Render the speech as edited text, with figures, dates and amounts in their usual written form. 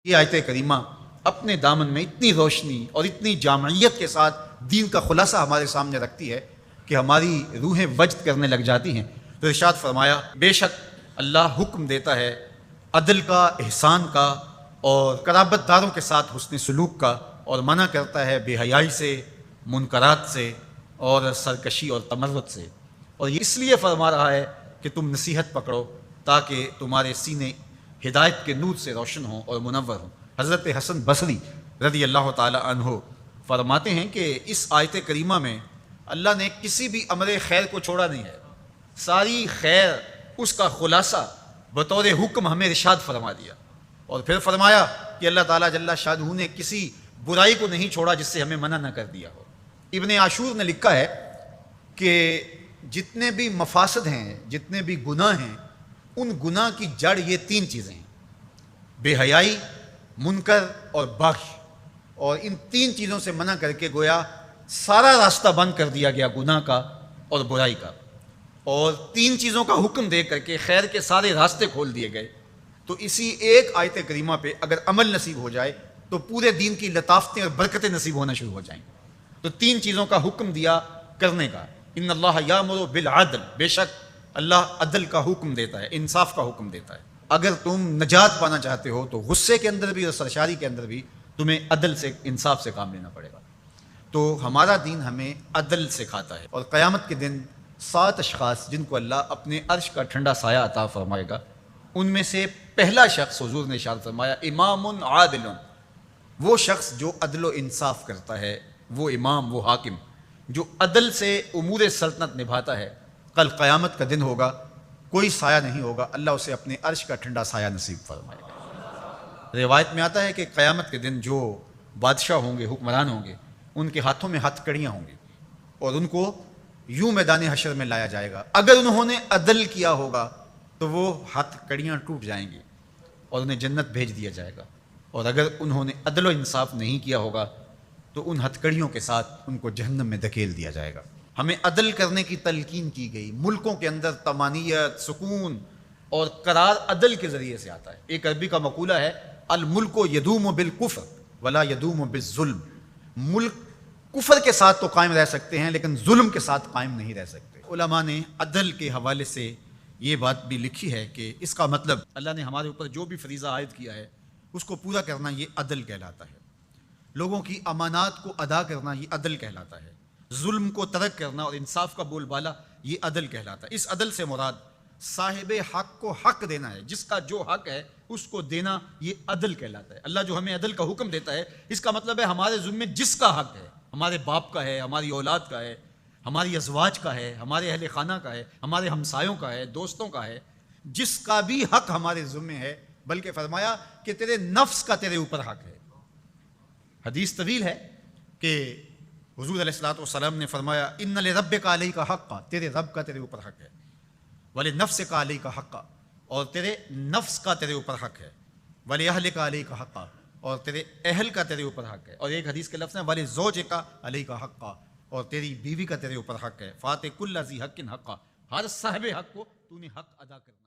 یہ آیت کریمہ اپنے دامن میں اتنی روشنی اور اتنی جامعیت کے ساتھ دین کا خلاصہ ہمارے سامنے رکھتی ہے کہ ہماری روحیں وجد کرنے لگ جاتی ہیں۔ تو ارشاد فرمایا، بے شک اللہ حکم دیتا ہے عدل کا، احسان کا اور قرابت داروں کے ساتھ حسن سلوک کا، اور منع کرتا ہے بے حیائی سے، منکرات سے اور سرکشی اور تمرد سے۔ اور یہ اس لیے فرما رہا ہے کہ تم نصیحت پکڑو تاکہ تمہارے سینے ہدایت کے نور سے روشن ہوں اور منور ہوں۔ حضرت حسن بصری رضی اللہ تعالی عنہ فرماتے ہیں کہ اس آیت کریمہ میں اللہ نے کسی بھی امر خیر کو چھوڑا نہیں ہے، ساری خیر اس کا خلاصہ بطور حکم ہمیں ارشاد فرما دیا، اور پھر فرمایا کہ اللہ تعالیٰ جل شانہ نے کسی برائی کو نہیں چھوڑا جس سے ہمیں منع نہ کر دیا ہو۔ ابن عاشور نے لکھا ہے کہ جتنے بھی مفاسد ہیں، جتنے بھی گناہ ہیں، ان گناہ کی جڑ یہ تین چیزیں ہیں: بے حیائی، منکر اور بغی۔ اور ان تین چیزوں سے منع کر کے گویا سارا راستہ بند کر دیا گیا گناہ کا اور برائی کا، اور تین چیزوں کا حکم دے کر کے خیر کے سارے راستے کھول دیے گئے۔ تو اسی ایک آیت کریمہ پہ اگر عمل نصیب ہو جائے تو پورے دین کی لطافتیں اور برکتیں نصیب ہونا شروع ہو جائیں۔ تو تین چیزوں کا حکم دیا کرنے کا، ان اللہ یامر بالعدل، بے شک اللہ عدل کا حکم دیتا ہے، انصاف کا حکم دیتا ہے۔ اگر تم نجات پانا چاہتے ہو تو غصے کے اندر بھی اور سرشاری کے اندر بھی تمہیں عدل سے، انصاف سے کام لینا پڑے گا۔ تو ہمارا دین ہمیں عدل سکھاتا ہے، اور قیامت کے دن 7 اشخاص جن کو اللہ اپنے عرش کا ٹھنڈا سایہ عطا فرمائے گا، ان میں سے پہلا شخص حضور نے ارشاد فرمایا امام عادل، وہ شخص جو عدل و انصاف کرتا ہے، وہ امام، وہ حاکم جو عدل سے امور سلطنت نبھاتا ہے، کل قیامت کا دن ہوگا، کوئی سایہ نہیں ہوگا، اللہ اسے اپنے عرش کا ٹھنڈا سایہ نصیب فرمائے گا۔ روایت میں آتا ہے کہ قیامت کے دن جو بادشاہ ہوں گے، حکمران ہوں گے، ان کے ہاتھوں میں ہتھ کڑیاں ہوں گی، اور ان کو یوں میدان حشر میں لایا جائے گا۔ اگر انہوں نے عدل کیا ہوگا تو وہ ہتھ کڑیاں ٹوٹ جائیں گی اور انہیں جنت بھیج دیا جائے گا، اور اگر انہوں نے عدل و انصاف نہیں کیا ہوگا تو ان ہتھ کڑیوں کے ساتھ ان کو جہنم میں دھکیل دیا جائے گا۔ ہمیں عدل کرنے کی تلقین کی گئی۔ ملکوں کے اندر طمانینت، سکون اور قرار عدل کے ذریعے سے آتا ہے۔ ایک عربی کا مقولہ ہے، الملک یدوم بالکفر ولا یدوم بالظلم۔ ملک کفر کے ساتھ تو قائم رہ سکتے ہیں لیکن ظلم کے ساتھ قائم نہیں رہ سکتے۔ علماء نے عدل کے حوالے سے یہ بات بھی لکھی ہے کہ اس کا مطلب اللہ نے ہمارے اوپر جو بھی فریضہ عائد کیا ہے اس کو پورا کرنا، یہ عدل کہلاتا ہے۔ لوگوں کی امانات کو ادا کرنا، یہ عدل کہلاتا ہے۔ ظلم کو ترک کرنا اور انصاف کا بول بالا، یہ عدل کہلاتا ہے۔ اس عدل سے مراد صاحب حق کو حق دینا ہے، جس کا جو حق ہے اس کو دینا، یہ عدل کہلاتا ہے۔ اللہ جو ہمیں عدل کا حکم دیتا ہے، اس کا مطلب ہے ہمارے ذمے جس کا حق ہے، ہمارے باپ کا ہے، ہماری اولاد کا ہے، ہماری ازواج کا ہے، ہمارے اہل خانہ کا ہے، ہمارے ہمسایوں کا ہے، دوستوں کا ہے، جس کا بھی حق ہمارے ذمے ہے، بلکہ فرمایا کہ تیرے نفس کا تیرے اوپر حق ہے۔ حدیث طویل ہے کہ حضور علیہ الصلوۃ والسلام نے فرمایا، ان لربک علیک حقا، تیرے رب کا تیرے اوپر حق ہے، ولنفسک علیک حقا، اور تیرے نفس کا تیرے اوپر حق ہے، ولأہلک علیک حقا، اور تیرے اہل کا تیرے اوپر حق ہے، اور ایک حدیث کے لفظ ہے ولزوجک علیک حقا، اور تیری بیوی کا تیرے اوپر حق ہے، فاتح کل ذی حق حقا، ہر صاحب حق کو تو نے حق ادا کرنا۔